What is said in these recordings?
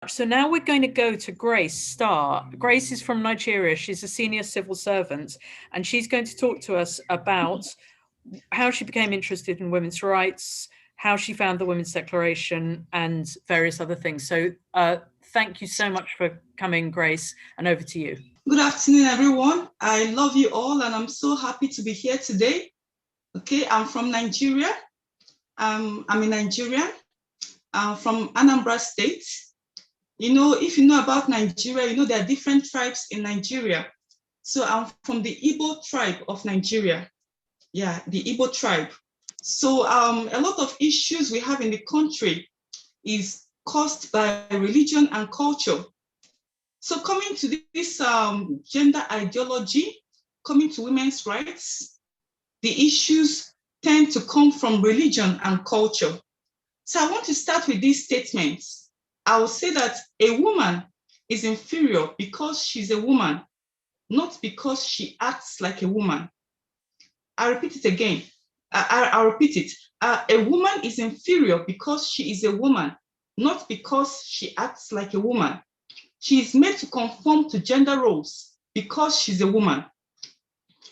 much. So now we're going to go to Grace Starr. Grace is from Nigeria. She's a senior civil servant, and she's going to talk to us about how she became interested in women's rights, how she found the Women's Declaration, and various other things. So thank you so much for coming, Grace, and over to you. Good afternoon, everyone. I love you all, and I'm so happy to be here today. Okay, I'm from Nigeria. I'm a Nigerian. I'm from Anambra State. You know, if you know about Nigeria, you know there are different tribes in Nigeria. So I'm from the Igbo tribe of Nigeria. Yeah, the Igbo tribe. So a lot of issues we have in the country is caused by religion and culture. So coming to this gender ideology, coming to women's rights, the issues tend to come from religion and culture. So I want to start with these statements. I will say that a woman is inferior because she's a woman, not because she acts like a woman. I repeat it again. I'll repeat it. A woman is inferior because she is a woman, not because she acts like a woman. She is made to conform to gender roles because she's a woman.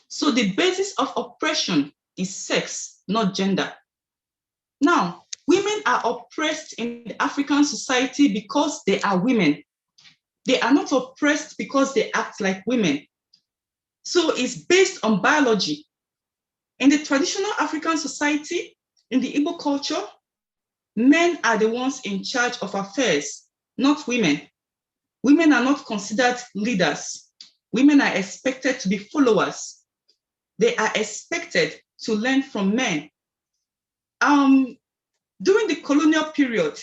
So the basis of oppression is sex, not gender. Now, women are oppressed in the African society because they are women. They are not oppressed because they act like women. So it's based on biology. In the traditional African society, in the Igbo culture, men are the ones in charge of affairs, not women. Women are not considered leaders. Women are expected to be followers. They are expected to learn from men. During the colonial period,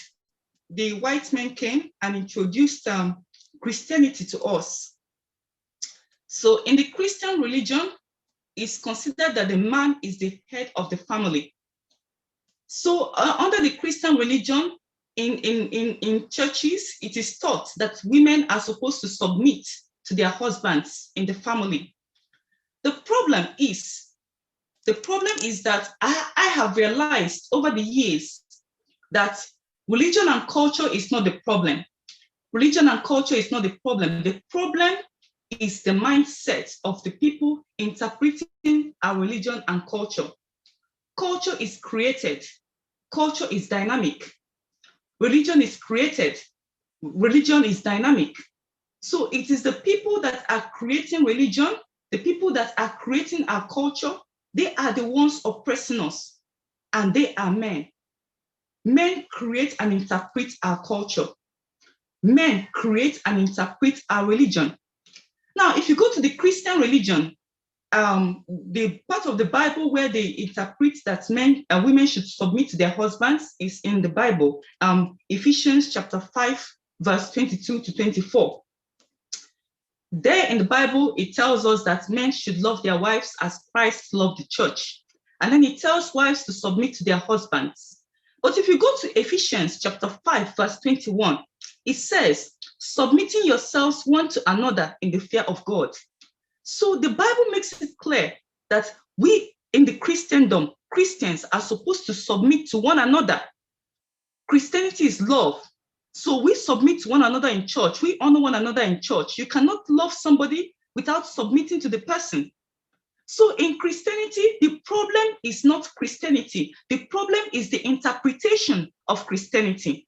the white men came and introduced Christianity to us. So in the Christian religion, it's considered that the man is the head of the family. So under the Christian religion, in churches, it is taught that women are supposed to submit to their husbands in the family. The problem is that I have realized over the years that religion and culture is not the problem. Religion and culture is not the problem. The problem is the mindset of the people interpreting our religion and culture. Culture is created. Culture is dynamic. Religion is created. Religion is dynamic. So it is the people that are creating religion, the people that are creating our culture, they are the ones oppressing us, and they are men. Men create and interpret our culture. Men create and interpret our religion. Now, if you go to the Christian religion, the part of the Bible where they interpret that men and women should submit to their husbands is in the Bible, Ephesians chapter 5, verse 22 to 24. There in the Bible, it tells us that men should love their wives as Christ loved the church. And then it tells wives to submit to their husbands. But if you go to Ephesians chapter 5, verse 21, it says, submitting yourselves one to another in the fear of God. So the Bible makes it clear that we in the Christendom, Christians are supposed to submit to one another. Christianity is love. So we submit to one another in church. We honor one another in church. You cannot love somebody without submitting to the person. So in Christianity, the problem is not Christianity. The problem is the interpretation of Christianity.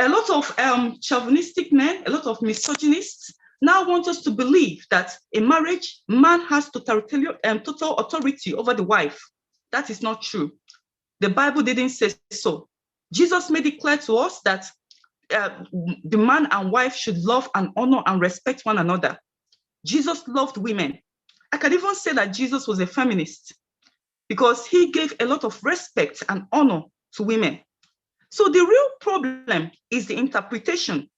A lot of chauvinistic men, a lot of misogynists now want us to believe that in marriage, man has total authority over the wife. That is not true. The Bible didn't say so. Jesus made it clear to us that the man and wife should love and honor and respect one another. Jesus loved women. I can even say that Jesus was a feminist because he gave a lot of respect and honor to women. So the real problem is the interpretation.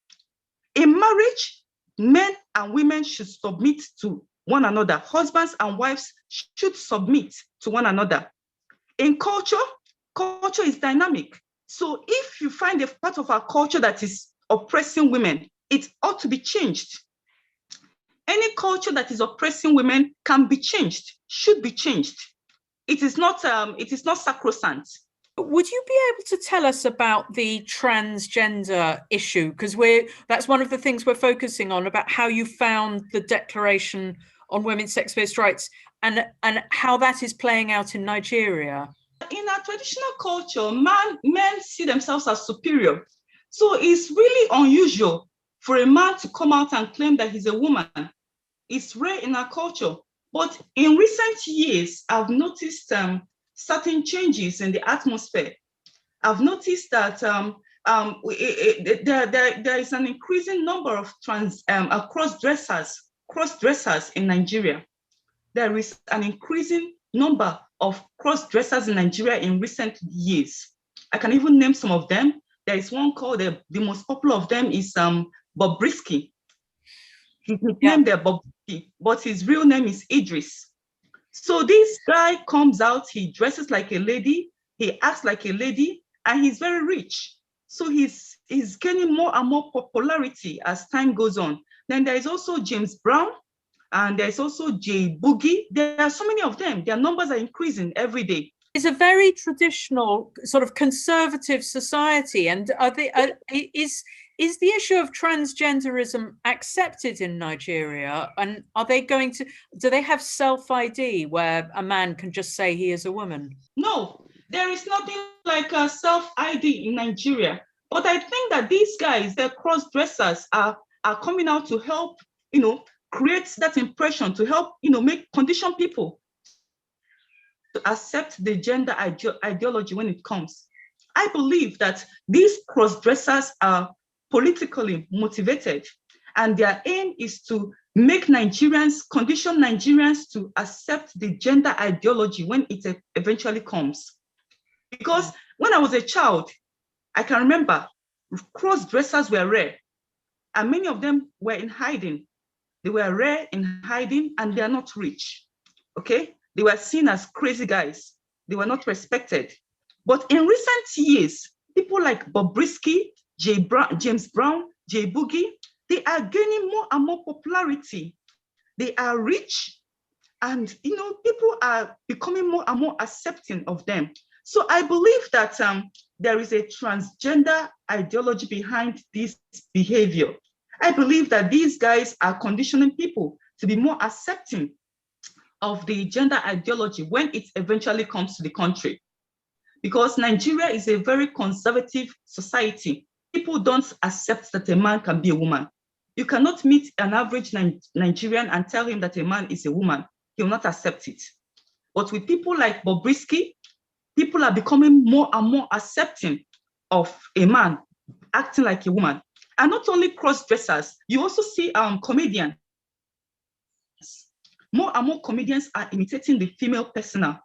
In marriage, men and women should submit to one another. Husbands and wives should submit to one another. In culture, culture is dynamic. So if you find a part of our culture that is oppressing women, it ought to be changed. Any culture that is oppressing women can be changed, should be changed. It is not sacrosanct. Would you be able to tell us about the transgender issue? Because that's one of the things we're focusing on, about how you found the Declaration on Women's Sex-Based Rights and how that is playing out in Nigeria. In our traditional culture, men see themselves as superior. So it's really unusual for a man to come out and claim that he's a woman. It's rare in our culture. But in recent years, I've noticed certain changes in the atmosphere. I've noticed that there is an increasing number of cross-dressers in Nigeria. There is an increasing number of cross-dressers in Nigeria in recent years. I can even name some of them. There is one called, the most popular of them is Bobrisky. His nickname there, Bobrisky, but his real name is Idris. So this guy comes out, he dresses like a lady, he acts like a lady, and he's very rich. So he's gaining more and more popularity as time goes on. Then there is also James Brown, and there's also J Boogie. There are so many of them. Their numbers are increasing every day. It's a very traditional sort of conservative society, and is the issue of transgenderism accepted in Nigeria? And do they have self-ID where a man can just say he is a woman? No, there is nothing like a self-ID in Nigeria. But I think that these guys, the cross-dressers, are coming out to help, create that impression, to help, condition people to accept the gender ideology when it comes. I believe that these cross-dressers are politically motivated, and their aim is to make condition Nigerians to accept the gender ideology when it eventually comes. Because when I was a child, I can remember cross-dressers were rare, and many of them were in hiding. They were rare in hiding, and they are not rich, okay? They were seen as crazy guys. They were not respected. But in recent years, people like Bobrisky, James Brown, J Boogie, they are gaining more and more popularity. They are rich, and people are becoming more and more accepting of them. So I believe that there is a transgender ideology behind this behavior. I believe that these guys are conditioning people to be more accepting of the gender ideology when it eventually comes to the country. Because Nigeria is a very conservative society. People don't accept that a man can be a woman. You cannot meet an average Nigerian and tell him that a man is a woman. He will not accept it. But with people like Bobrisky, people are becoming more and more accepting of a man acting like a woman. And not only cross-dressers, you also see comedians. More and more comedians are imitating the female persona.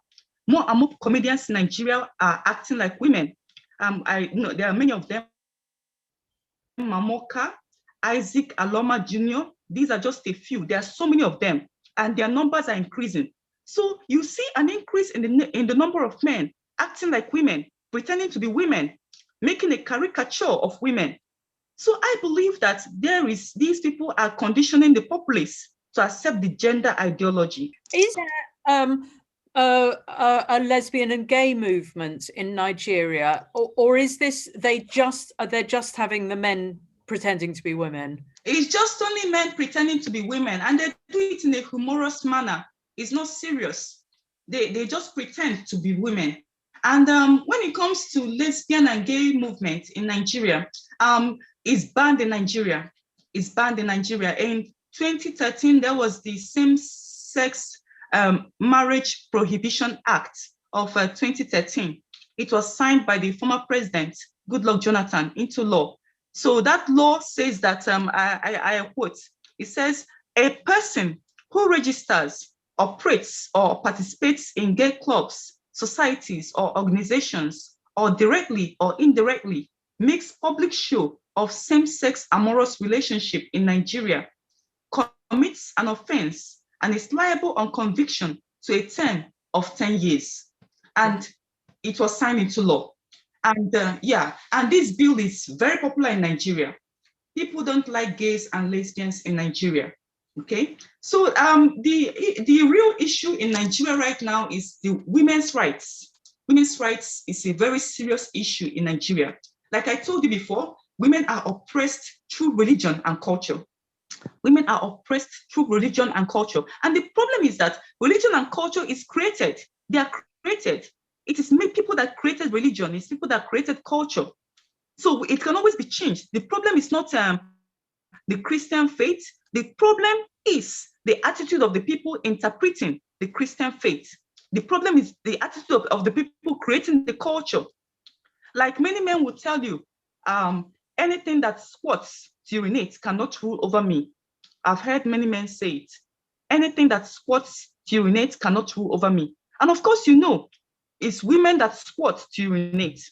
More and more comedians in Nigeria are acting like women. There are many of them. Mamoka, Isaac Aloma Jr., these are just a few. There are so many of them, and their numbers are increasing. So you see an increase in the number of men acting like women, pretending to be women, making a caricature of women. So I believe that these people are conditioning the populace to accept the gender ideology. Is there a lesbian and gay movement in Nigeria, or is this they're just having the men pretending to be women? It's just only men pretending to be women, and they do it in a humorous manner. It's not serious. They just pretend to be women. And when it comes to lesbian and gay movement in Nigeria, it's banned in Nigeria. It's banned in Nigeria. In 2013, there was the Same-Sex Marriage Prohibition Act of 2013. It was signed by the former president, Goodluck Jonathan, into law. So that law says that, I quote, it says, a person who registers, operates, or participates in gay clubs, societies, or organizations, or directly or indirectly makes public show of same-sex amorous relationship in Nigeria, commits an offense, and is liable on conviction to a term of 10 years. And it was signed into law. And and this bill is very popular in Nigeria. People don't like gays and lesbians in Nigeria. Okay, so the real issue in Nigeria right now is the women's rights. women's rights is a very serious issue in Nigeria. Like I told you before, women are oppressed through religion and culture. Women are oppressed through religion and culture. And the problem is that religion and culture is created. They are created. It is people that created religion. It's people that created culture. So it can always be changed. The problem is not the Christian faith. The problem is the attitude of the people interpreting the Christian faith. The problem is the attitude of the people creating the culture. Like many men will tell you, anything that squats, urinates cannot rule over me. I've heard many men say it. Anything that squats, urinates cannot rule over me. And of course, you know, it's women that squat to urinate.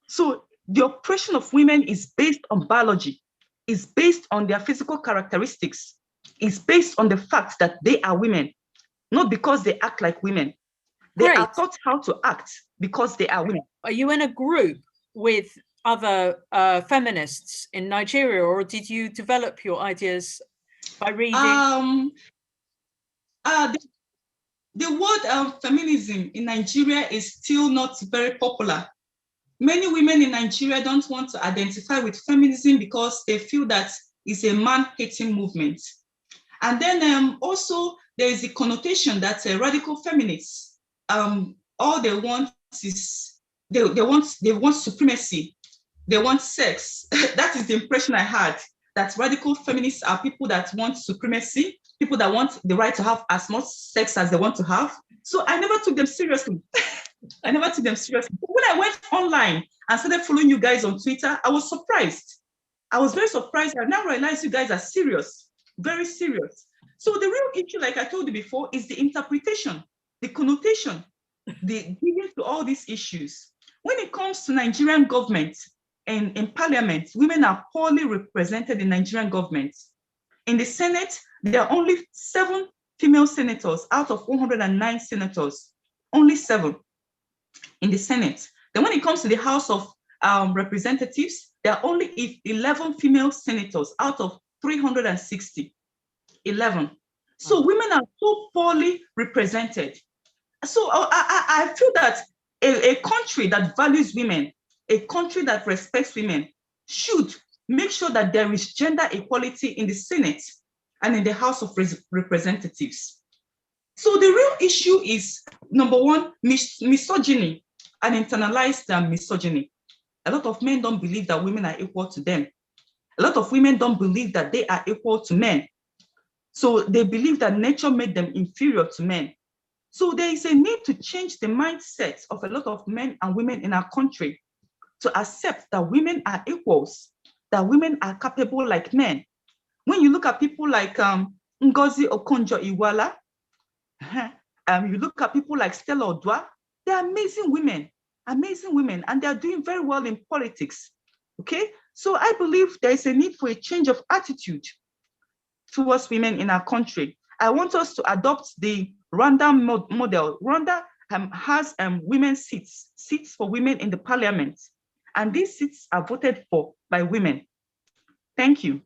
So the oppression of women is based on biology, is based on their physical characteristics, is based on the fact that they are women, not because they act like women. They are taught how to act because they are women. Are you in a group with other feminists in Nigeria, or did you develop your ideas by reading? The word feminism in Nigeria is still not very popular. Many women in Nigeria don't want to identify with feminism because they feel that it's a man-hating movement. And then also there is the connotation that radical feminists, all they want is they want supremacy. They want sex. That is the impression I had, that radical feminists are people that want supremacy, people that want the right to have as much sex as they want to have. So I never took them seriously. I never took them seriously. But when I went online and started following you guys on Twitter, I was surprised. I was very surprised. I now realized you guys are serious, very serious. So the real issue, like I told you before, is the interpretation, the connotation, the giving to all these issues. When it comes to Nigerian government and in parliament, women are poorly represented in Nigerian government. In the Senate, there are only 7 female senators out of 109 senators, only 7 in the Senate. Then when it comes to the House of Representatives, there are only 11 female senators out of 360, 11. So women are so poorly represented. So I feel that a country that values women, a country that respects women, should make sure that there is gender equality in the Senate and in the House of Representatives. So the real issue is, number one, misogyny and internalized misogyny. A lot of men don't believe that women are equal to them. A lot of women don't believe that they are equal to men. So they believe that nature made them inferior to men. So there is a need to change the mindset of a lot of men and women in our country to accept that women are equals, that women are capable like men. When you look at people like Ngozi Okonjo-Iweala, you look at people like Stella Odua, they're amazing women, and they're doing very well in politics, okay? So I believe there is a need for a change of attitude towards women in our country. I want us to adopt the Rwanda model. Rwanda has women's seats for women in the parliament, and these seats are voted for by women. Thank you.